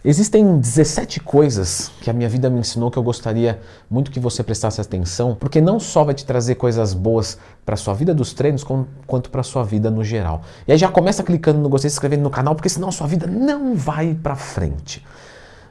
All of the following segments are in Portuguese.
Existem 17 coisas que a minha vida me ensinou que eu gostaria muito que você prestasse atenção, porque não só vai te trazer coisas boas para a sua vida dos treinos, quanto para a sua vida no geral. E aí já começa clicando no gostei, se inscrevendo no canal, porque senão a sua vida não vai para frente.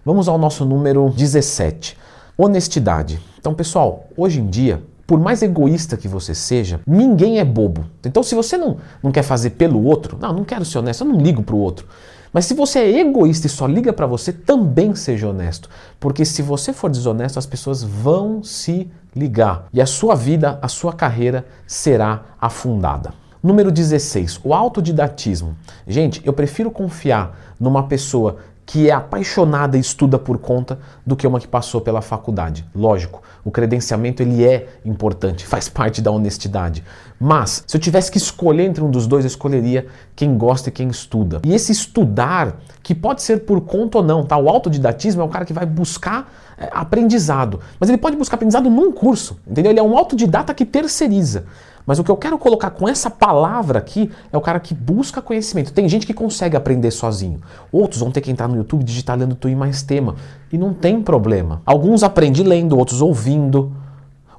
Vamos ao nosso número 17, honestidade. Então, pessoal, hoje em dia, por mais egoísta que você seja, ninguém é bobo. Então, se você não quer fazer pelo outro, não quero ser honesto, eu não ligo para o outro. Mas se você é egoísta e só liga para você, também seja honesto. Porque se você for desonesto, as pessoas vão se ligar. E a sua vida, a sua carreira será afundada. Número 16, o autodidatismo. Gente, eu prefiro confiar numa pessoa que é apaixonada e estuda por conta do que uma que passou pela faculdade. Lógico, o credenciamento ele é importante, faz parte da honestidade. Mas, se eu tivesse que escolher entre um dos dois, eu escolheria quem gosta e quem estuda. E esse estudar, que pode ser por conta ou não, tá? O autodidatismo é o cara que vai buscar aprendizado. Mas ele pode buscar aprendizado num curso, entendeu? Ele é um autodidata que terceiriza. Mas o que eu quero colocar com essa palavra aqui é o cara que busca conhecimento. Tem gente que consegue aprender sozinho. Outros vão ter que entrar no YouTube, digitar lendo Tu e Mais Tema. E não tem problema. Alguns aprendem lendo, outros ouvindo,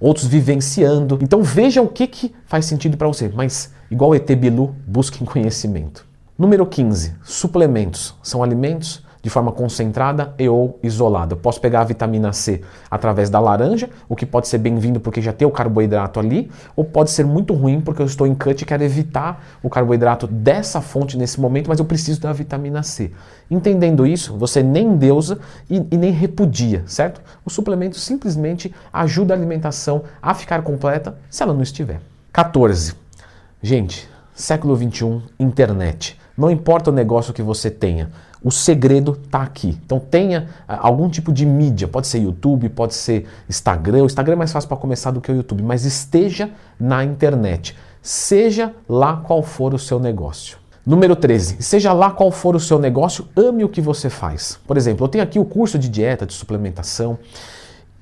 outros vivenciando. Então veja o que faz sentido para você. Mas, igual ET Bilu, busquem conhecimento. Número 15. Suplementos. São alimentos de forma concentrada e ou isolada. Eu posso pegar a vitamina C através da laranja, o que pode ser bem-vindo porque já tem o carboidrato ali, ou pode ser muito ruim porque eu estou em cut e quero evitar o carboidrato dessa fonte nesse momento, mas eu preciso da vitamina C. Entendendo isso, você nem endeusa e nem repudia, certo? O suplemento simplesmente ajuda a alimentação a ficar completa se ela não estiver. 14. Gente, século 21, internet. Não importa o negócio que você tenha, o segredo está aqui. Então tenha algum tipo de mídia, pode ser YouTube, pode ser Instagram. O Instagram é mais fácil para começar do que o YouTube, mas esteja na internet. Seja lá qual for o seu negócio. Número 13, seja lá qual for o seu negócio, ame o que você faz. Por exemplo, eu tenho aqui o curso de dieta, de suplementação,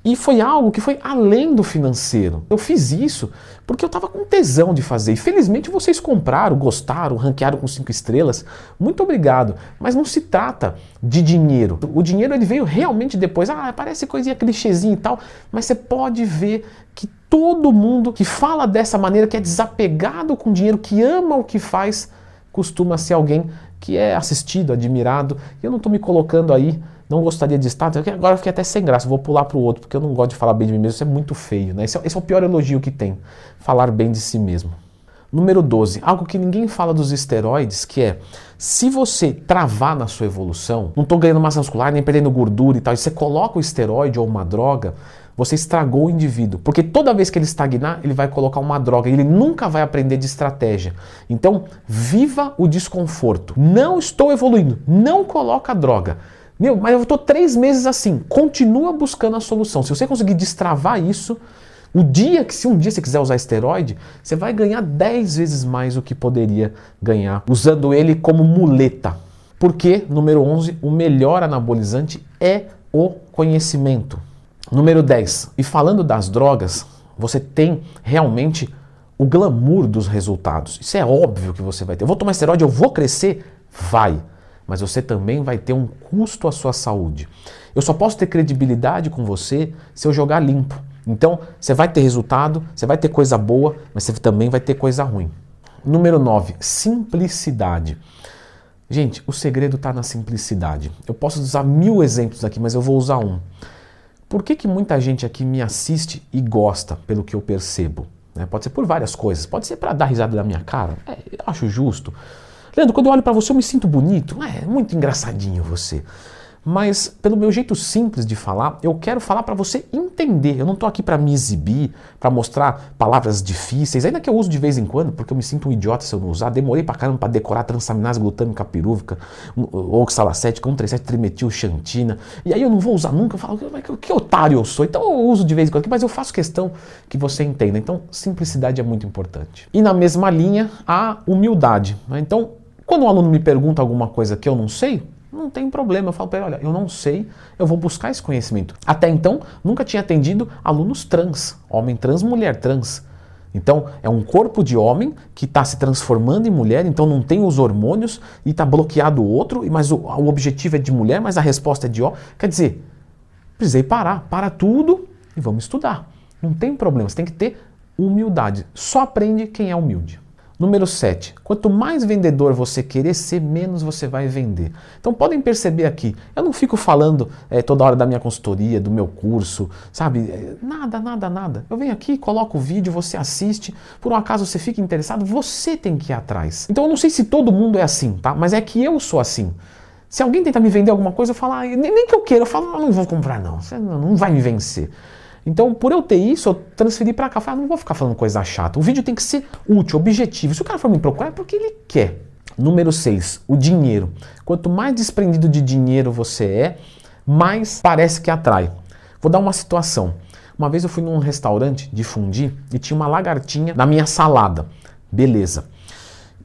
e foi algo que foi além do financeiro. Eu fiz isso porque eu estava com tesão de fazer. E felizmente vocês compraram, gostaram, ranquearam com 5 estrelas. Muito obrigado. Mas não se trata de dinheiro. O dinheiro ele veio realmente depois. Parece coisinha clichêzinha e tal. Mas você pode ver que todo mundo que fala dessa maneira, que é desapegado com dinheiro, que ama o que faz, costuma ser alguém que é assistido, admirado. E eu não estou me colocando aí. Não gostaria de estar, agora eu fiquei até sem graça, vou pular para o outro, porque eu não gosto de falar bem de mim mesmo, isso é muito feio, né? Esse é o pior elogio que tem, falar bem de si mesmo. Número 12, algo que ninguém fala dos esteroides, que é, se você travar na sua evolução, não estou ganhando massa muscular, nem perdendo gordura e tal, e você coloca o esteroide ou uma droga, você estragou o indivíduo, porque toda vez que ele estagnar, ele vai colocar uma droga, e ele nunca vai aprender de estratégia. Então, viva o desconforto. Não estou evoluindo, não coloca droga. Mas eu estou 3 meses assim, continua buscando a solução. Se você conseguir destravar isso, se um dia você quiser usar esteroide, você vai ganhar 10 vezes mais do que poderia ganhar usando ele como muleta. Porque, número 11, o melhor anabolizante é o conhecimento. Número 10, e falando das drogas, você tem realmente o glamour dos resultados. Isso é óbvio que você vai ter. Eu vou tomar esteroide, eu vou crescer? Vai. Mas você também vai ter um custo à sua saúde. Eu só posso ter credibilidade com você se eu jogar limpo. Então, você vai ter resultado, você vai ter coisa boa, mas você também vai ter coisa ruim. Número 9, simplicidade. Gente, o segredo está na simplicidade. Eu posso usar 1000 exemplos aqui, mas eu vou usar um. Por que muita gente aqui me assiste e gosta, pelo que eu percebo? Pode ser por várias coisas. Pode ser para dar risada da minha cara. Eu acho justo. Leandro, quando eu olho para você eu me sinto bonito. É muito engraçadinho você. Mas pelo meu jeito simples de falar, eu quero falar para você entender. Eu não estou aqui para me exibir, para mostrar palavras difíceis, ainda que eu uso de vez em quando, porque eu me sinto um idiota se eu não usar. Demorei pra caramba para decorar transaminase glutâmica pirúvica, oxalacética, 1,37-trimetil xantina. E aí eu não vou usar nunca. Eu falo, que otário eu sou. Então eu uso de vez em quando, mas eu faço questão que você entenda. Então simplicidade é muito importante. E na mesma linha, a humildade. Então, quando um aluno me pergunta alguma coisa que eu não sei, não tem problema, eu falo para ele, olha, eu não sei, eu vou buscar esse conhecimento. Até então, nunca tinha atendido alunos trans, homem trans, mulher trans. Então, é um corpo de homem que está se transformando em mulher, então não tem os hormônios e está bloqueado o outro, mas o objetivo é de mulher, mas a resposta é de homem. Quer dizer, precisei parar. Para tudo e vamos estudar. Não tem problema, você tem que ter humildade. Só aprende quem é humilde. Número 7. Quanto mais vendedor você querer ser, menos você vai vender. Então podem perceber aqui, eu não fico falando toda hora da minha consultoria, do meu curso, sabe? Nada. Eu venho aqui, coloco o vídeo, você assiste, por um acaso você fica interessado, você tem que ir atrás. Então eu não sei se todo mundo é assim, tá? Mas é que eu sou assim. Se alguém tentar me vender alguma coisa, eu falo, nem que eu queira, eu falo, não vou comprar não, você não vai me vencer. Então, por eu ter isso, eu transferi para cá. Falei, não vou ficar falando coisa chata. O vídeo tem que ser útil, objetivo. Se o cara for me procurar, é porque ele quer. Número 6, o dinheiro. Quanto mais desprendido de dinheiro você é, mais parece que atrai. Vou dar uma situação. Uma vez eu fui num restaurante de fundi e tinha uma lagartinha na minha salada. Beleza.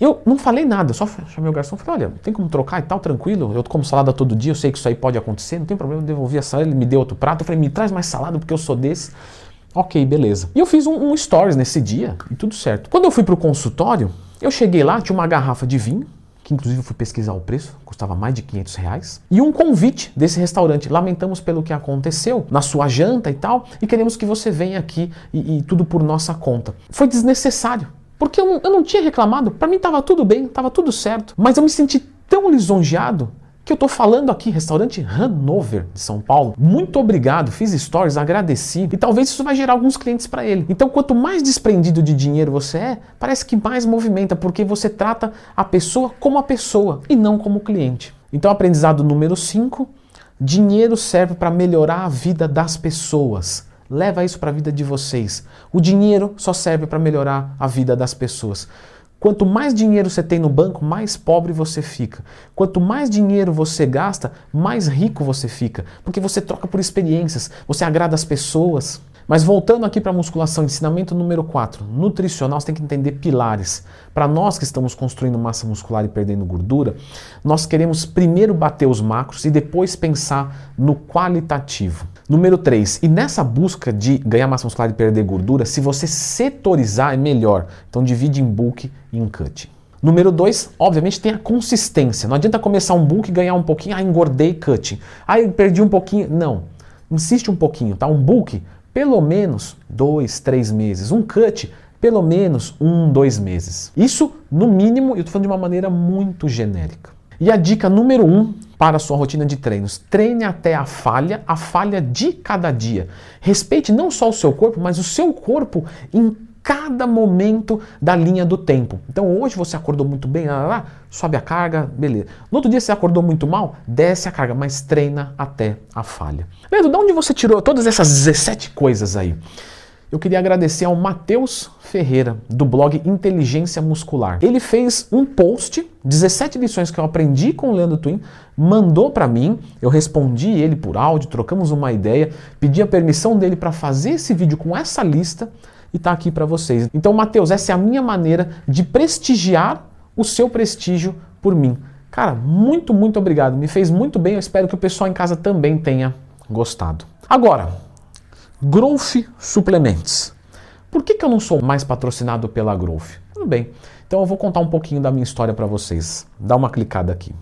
Eu não falei nada, só chamei o garçom e falei, olha, tem como trocar e tal, tranquilo, eu como salada todo dia, eu sei que isso aí pode acontecer, não tem problema, eu devolvi a salada, ele me deu outro prato, eu falei, me traz mais salada porque eu sou desse. Ok, beleza. E eu fiz um stories nesse dia e tudo certo. Quando eu fui pro consultório, eu cheguei lá, tinha uma garrafa de vinho, que inclusive eu fui pesquisar o preço, custava mais de R$500, e um convite desse restaurante. Lamentamos pelo que aconteceu na sua janta e tal, e queremos que você venha aqui e tudo por nossa conta. Foi desnecessário. Porque eu não tinha reclamado, para mim estava tudo bem, estava tudo certo. Mas eu me senti tão lisonjeado que eu estou falando aqui, restaurante Hanover de São Paulo. Muito obrigado, fiz stories, agradeci e talvez isso vai gerar alguns clientes para ele. Então quanto mais desprendido de dinheiro você é, parece que mais movimenta, porque você trata a pessoa como a pessoa e não como cliente. Então aprendizado número 5, dinheiro serve para melhorar a vida das pessoas. Leva isso para a vida de vocês. O dinheiro só serve para melhorar a vida das pessoas. Quanto mais dinheiro você tem no banco, mais pobre você fica. Quanto mais dinheiro você gasta, mais rico você fica. Porque você troca por experiências, você agrada as pessoas. Mas voltando aqui para a musculação, ensinamento número 4, nutricional, você tem que entender pilares. Para nós que estamos construindo massa muscular e perdendo gordura, nós queremos primeiro bater os macros e depois pensar no qualitativo. Número 3, e nessa busca de ganhar massa muscular e perder gordura, se você setorizar é melhor. Então divide em bulk e em cut. Número 2, obviamente tem a consistência. Não adianta começar um bulk e ganhar um pouquinho, engordei, cut. Perdi um pouquinho. Não, insiste um pouquinho, tá? Um bulk, pelo menos 2, 3 meses. Um cut, pelo menos 1, 2 meses. Isso, no mínimo, eu estou falando de uma maneira muito genérica. E a dica número 1 para a sua rotina de treinos. Treine até a falha de cada dia. Respeite não só o seu corpo, mas o seu corpo em cada momento da linha do tempo. Então hoje você acordou muito bem, sobe a carga, beleza. No outro dia você acordou muito mal, desce a carga, mas treina até a falha. Leandro, de onde você tirou todas essas 17 coisas aí? Eu queria agradecer ao Matheus Ferreira, do blog Inteligência Muscular. Ele fez um post, 17 lições que eu aprendi com o Leandro Twin, mandou para mim, eu respondi ele por áudio, trocamos uma ideia, pedi a permissão dele para fazer esse vídeo com essa lista e tá aqui para vocês. Então, Matheus, essa é a minha maneira de prestigiar o seu prestígio por mim. Cara, muito obrigado, me fez muito bem, eu espero que o pessoal em casa também tenha gostado. Agora, Growth Suplements. Por que eu não sou mais patrocinado pela Growth? Tudo bem, então eu vou contar um pouquinho da minha história para vocês. Dá uma clicada aqui.